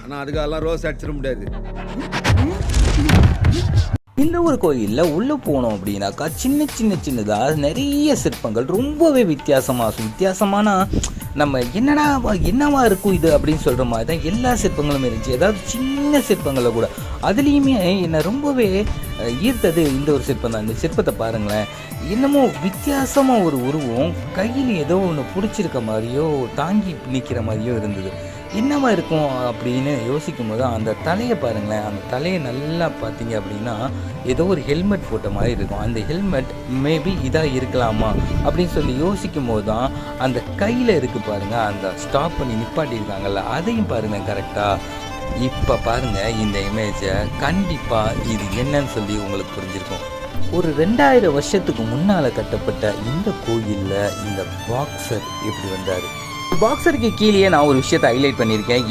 ஆனால் அதுக்கெல்லாம் ரோஸ் அடிச்சிட முடியாது. இந்த ஒரு கோயிலில் உள்ளே போனோம் அப்படின்னாக்கா சின்னதாக நிறைய சிற்பங்கள் ரொம்பவே வித்தியாசமான நம்ம என்னவா இருக்கும் இது அப்படின்னு சொல்கிற மாதிரி தான் எல்லா சிற்பங்களும் இருந்துச்சு. ஏதாவது சின்ன சிற்பங்களை கூட அதுலேயுமே என்னை ரொம்பவே ஈர்த்தது இந்த ஒரு சிற்பம் தான். இந்த சிற்பத்தை பாருங்களேன், என்னமோ வித்தியாசமாக ஒரு உருவம் கையில் ஏதோ ஒன்று பிடிச்சிருக்க மாதிரியோ தாங்கி நிற்கிற மாதிரியோ இருந்தது. என்னவா இருக்கும் அப்படின்னு யோசிக்கும் போது அந்த தலையை பாருங்களேன், அந்த தலையை நல்லா பார்த்தீங்க அப்படின்னா ஏதோ ஒரு ஹெல்மெட் போட்ட மாதிரி இருக்கும். அந்த ஹெல்மெட் மேபி இதாக இருக்கலாமா அப்படின்னு சொல்லி யோசிக்கும் போது தான் அந்த கையில் இருக்குது பாருங்கள், அந்த ஸ்டாப் பண்ணி நிப்பாட்டியிருக்காங்கல்ல, அதையும் பாருங்கள் கரெக்டாக. இப்போ பாருங்கள் இந்த இமேஜை, கண்டிப்பாக இது என்னன்னு சொல்லி உங்களுக்கு புரிஞ்சிருக்கும். ஒரு 2000 வருஷத்துக்கு முன்னால் கட்டப்பட்ட இந்த கோயிலில் இந்த பாக்ஸர் எப்படி வந்தார்? பாக்ஸருக்கு கீழே நான் ஒரு விஷயத்தை ஹைலைட் பண்ணியிருக்கேன்.